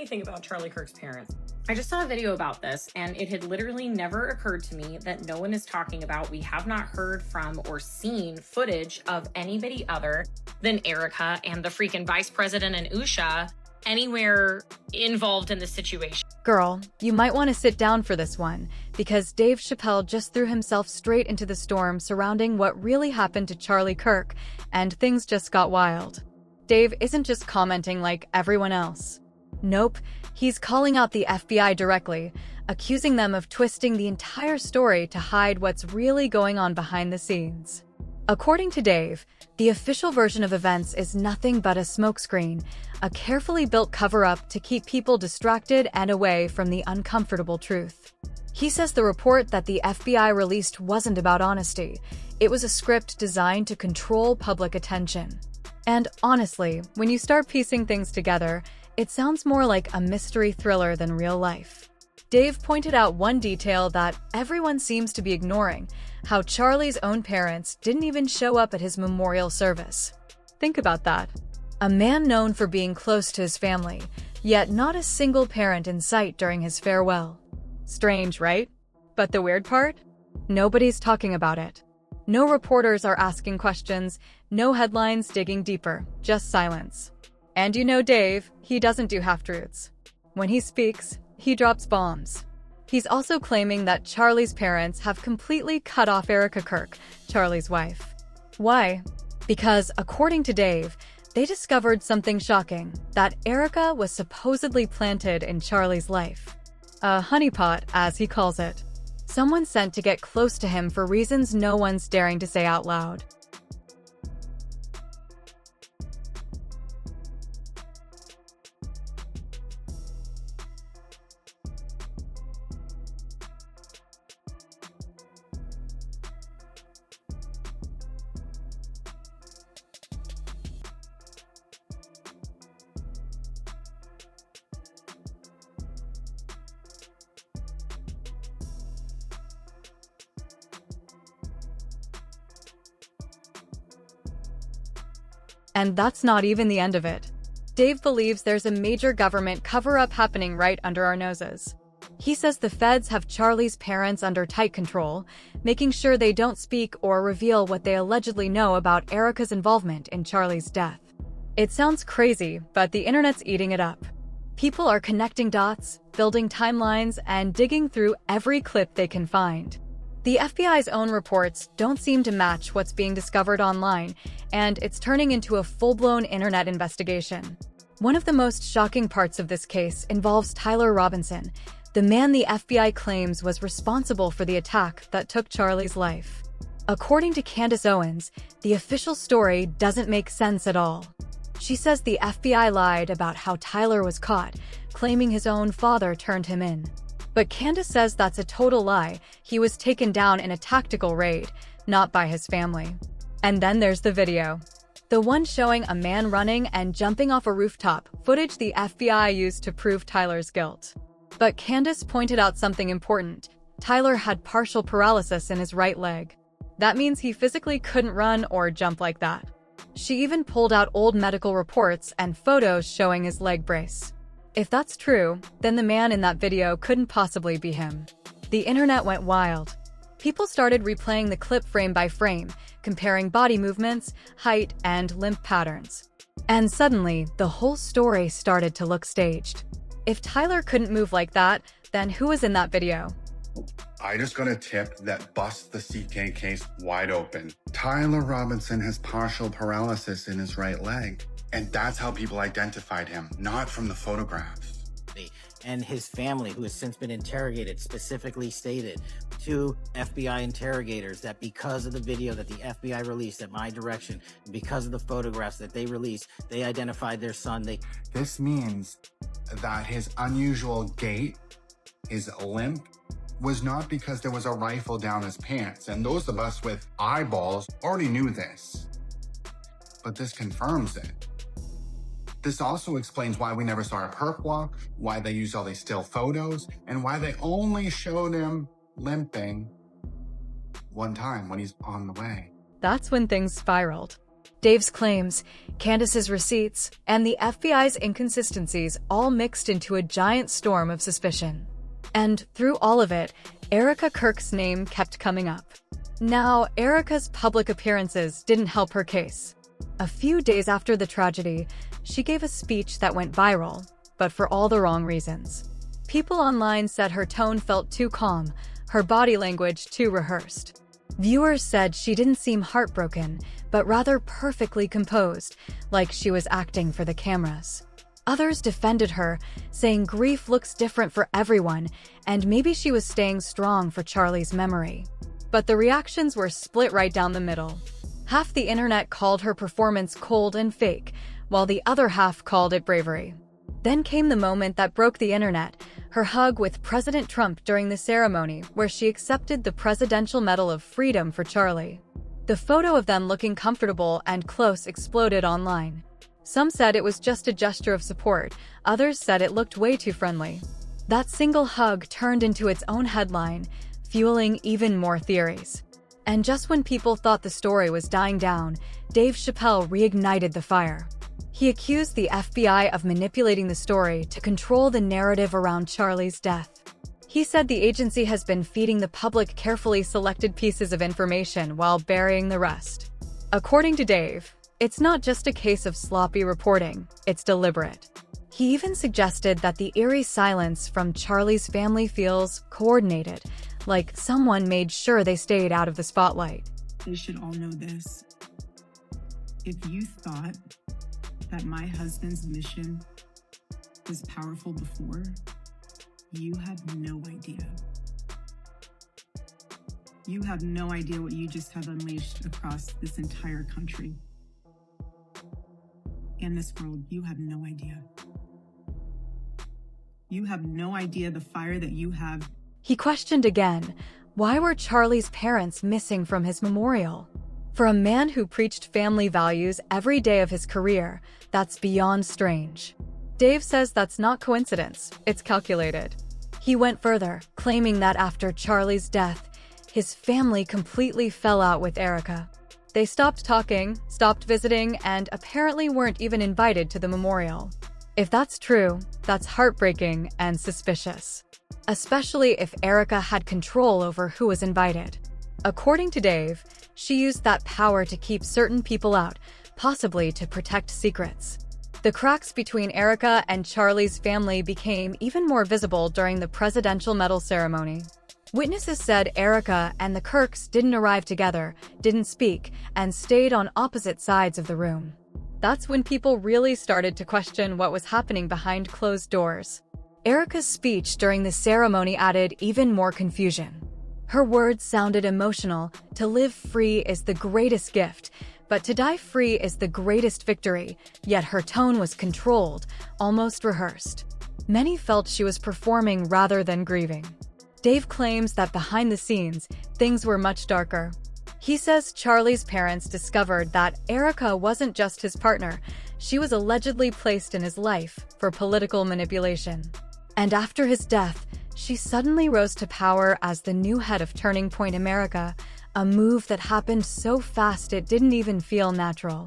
anything about Charlie Kirk's parents. I just saw a video about this, and it had literally never occurred to me that no one is talking about. We have not heard from or seen footage of anybody other than Erika and the freaking vice president and Usha anywhere involved in the situation. Girl, you might want to sit down for this one, because Dave Chappelle just threw himself straight into the storm surrounding what really happened to Charlie Kirk, and things just got wild. Dave isn't just commenting like everyone else. Nope, he's calling out the FBI directly, accusing them of twisting the entire story to hide what's really going on behind the scenes. According to Dave, the official version of events is nothing but a smokescreen, a carefully built cover-up to keep people distracted and away from the uncomfortable truth. He says the report that the FBI released wasn't about honesty. It was a script designed to control public attention. And honestly, when you start piecing things together, it sounds more like a mystery thriller than real life. Dave pointed out one detail that everyone seems to be ignoring: how Charlie's own parents didn't even show up at his memorial service. Think about that. A man known for being close to his family, yet not a single parent in sight during his farewell. Strange, right? But the weird part? Nobody's talking about it. No reporters are asking questions, no headlines digging deeper, just silence. And you know Dave, he doesn't do half-truths. When he speaks, he drops bombs. He's also claiming that Charlie's parents have completely cut off Erika Kirk, Charlie's wife. Why? Because, according to Dave, they discovered something shocking: that Erika was supposedly planted in Charlie's life. A honeypot, as he calls it. Someone sent to get close to him for reasons no one's daring to say out loud. And that's not even the end of it. Dave believes there's a major government cover-up happening right under our noses. He says the feds have Charlie's parents under tight control, making sure they don't speak or reveal what they allegedly know about Erika's involvement in Charlie's death. It sounds crazy, but the internet's eating it up. People are connecting dots, building timelines, and digging through every clip they can find. The FBI's own reports don't seem to match what's being discovered online, and it's turning into a full-blown internet investigation. One of the most shocking parts of this case involves Tyler Robinson, the man the FBI claims was responsible for the attack that took Charlie's life. According to Candace Owens, the official story doesn't make sense at all. She says the FBI lied about how Tyler was caught, claiming his own father turned him in. But Candace says that's a total lie. He was taken down in a tactical raid, not by his family. And then there's the video. The one showing a man running and jumping off a rooftop, footage the FBI used to prove Tyler's guilt. But Candace pointed out something important. Tyler had partial paralysis in his right leg. That means he physically couldn't run or jump like that. She even pulled out old medical reports and photos showing his leg brace. If that's true, then the man in that video couldn't possibly be him. The internet went wild. People started replaying the clip frame by frame, comparing body movements, height, and limp patterns. And suddenly, the whole story started to look staged. If Tyler couldn't move like that, then who was in that video? I just got a tip that busts the CK case wide open. Tyler Robinson has partial paralysis in his right leg. And that's how people identified him, not from the photographs. And his family, who has since been interrogated, specifically stated to FBI interrogators that because of the video that the FBI released at my direction, because of the photographs that they released, they identified their son. This means that his unusual gait, his limp, was not because there was a rifle down his pants. And those of us with eyeballs already knew this. But this confirms it. This also explains why we never saw a perp walk, why they used all these still photos, and why they only showed him limping one time when he's on the way. That's when things spiraled. Dave's claims, Candace's receipts, and the FBI's inconsistencies all mixed into a giant storm of suspicion. And through all of it, Erika Kirk's name kept coming up. Now, Erika's public appearances didn't help her case. A few days after the tragedy, she gave a speech that went viral, but for all the wrong reasons. People online said her tone felt too calm, her body language too rehearsed. Viewers said she didn't seem heartbroken, but rather perfectly composed, like she was acting for the cameras. Others defended her, saying grief looks different for everyone, and maybe she was staying strong for Charlie's memory. But the reactions were split right down the middle. Half the internet called her performance cold and fake, while the other half called it bravery. Then came the moment that broke the internet, her hug with President Trump during the ceremony where she accepted the Presidential Medal of Freedom for Charlie. The photo of them looking comfortable and close exploded online. Some said it was just a gesture of support, others said it looked way too friendly. That single hug turned into its own headline, fueling even more theories. And just when people thought the story was dying down, Dave Chappelle reignited the fire. He accused the FBI of manipulating the story to control the narrative around Charlie's death. He said the agency has been feeding the public carefully selected pieces of information while burying the rest. According to Dave, it's not just a case of sloppy reporting, it's deliberate. He even suggested that the eerie silence from Charlie's family feels coordinated, like someone made sure they stayed out of the spotlight. They should all know this. If you thought that my husband's mission was powerful before, you have no idea. You have no idea what you just have unleashed across this entire country. And this world, you have no idea. You have no idea the fire that you have. He questioned again, why were Charlie's parents missing from his memorial? For a man who preached family values every day of his career, that's beyond strange. Dave says that's not coincidence, it's calculated. He went further, claiming that after Charlie's death, his family completely fell out with Erika. They stopped talking, stopped visiting, and apparently weren't even invited to the memorial. If that's true, that's heartbreaking and suspicious. Especially if Erika had control over who was invited. According to Dave, she used that power to keep certain people out, possibly to protect secrets. The cracks between Erika and Charlie's family became even more visible during the Presidential Medal ceremony. Witnesses said Erika and the Kirks didn't arrive together, didn't speak, and stayed on opposite sides of the room. That's when people really started to question what was happening behind closed doors. Erika's speech during the ceremony added even more confusion. Her words sounded emotional. To live free is the greatest gift, but to die free is the greatest victory, yet her tone was controlled, almost rehearsed. Many felt she was performing rather than grieving. Dave claims that behind the scenes, things were much darker. He says Charlie's parents discovered that Erika wasn't just his partner, she was allegedly placed in his life for political manipulation. And after his death, she suddenly rose to power as the new head of Turning Point America, a move that happened so fast it didn't even feel natural.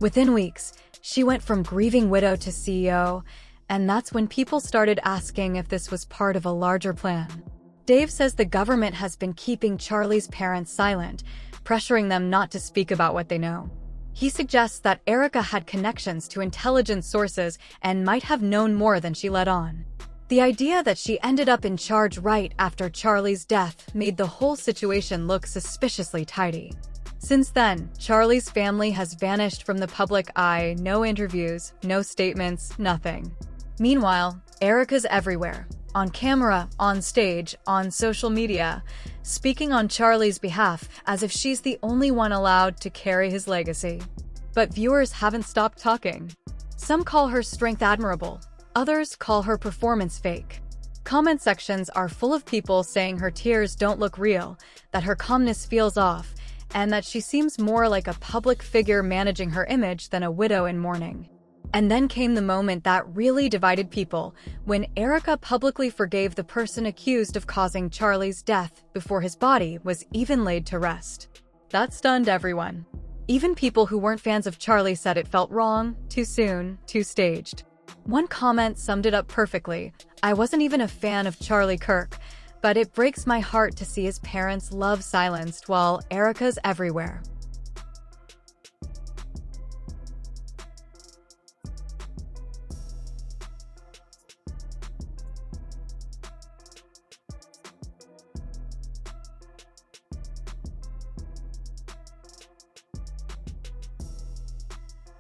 Within weeks, she went from grieving widow to CEO, and that's when people started asking if this was part of a larger plan. Dave says the government has been keeping Charlie's parents silent, pressuring them not to speak about what they know. He suggests that Erika had connections to intelligence sources and might have known more than she let on. The idea that she ended up in charge right after Charlie's death made the whole situation look suspiciously tidy. Since then, Charlie's family has vanished from the public eye, no interviews, no statements, nothing. Meanwhile, Erika's everywhere, on camera, on stage, on social media, speaking on Charlie's behalf as if she's the only one allowed to carry his legacy. But viewers haven't stopped talking. Some call her strength admirable, others call her performance fake. Comment sections are full of people saying her tears don't look real, that her calmness feels off, and that she seems more like a public figure managing her image than a widow in mourning. And then came the moment that really divided people, when Erika publicly forgave the person accused of causing Charlie's death before his body was even laid to rest. That stunned everyone. Even people who weren't fans of Charlie said it felt wrong, too soon, too staged. One comment summed it up perfectly. "I wasn't even a fan of Charlie Kirk, but it breaks my heart to see his parents' love silenced while Erika's everywhere."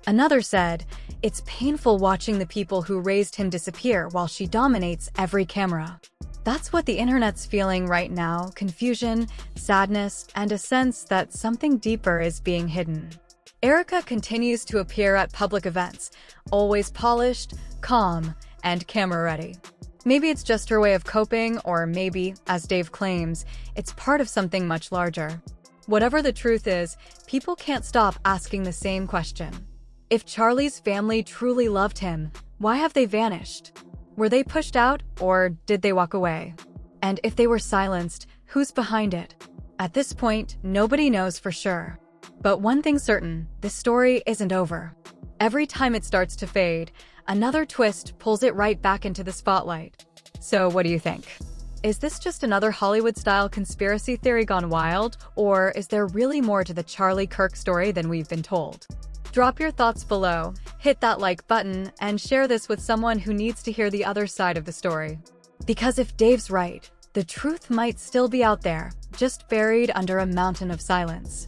Another said, "It's painful watching the people who raised him disappear while she dominates every camera." That's what the internet's feeling right now: confusion, sadness, and a sense that something deeper is being hidden. Erika continues to appear at public events, always polished, calm, and camera-ready. Maybe it's just her way of coping, or maybe, as Dave claims, it's part of something much larger. Whatever the truth is, people can't stop asking the same question. If Charlie's family truly loved him, why have they vanished? Were they pushed out, or did they walk away? And if they were silenced, who's behind it? At this point, nobody knows for sure. But one thing's certain, this story isn't over. Every time it starts to fade, another twist pulls it right back into the spotlight. So what do you think? Is this just another Hollywood-style conspiracy theory gone wild, or is there really more to the Charlie Kirk story than we've been told? Drop your thoughts below, hit that like button, and share this with someone who needs to hear the other side of the story. Because if Dave's right, the truth might still be out there, just buried under a mountain of silence.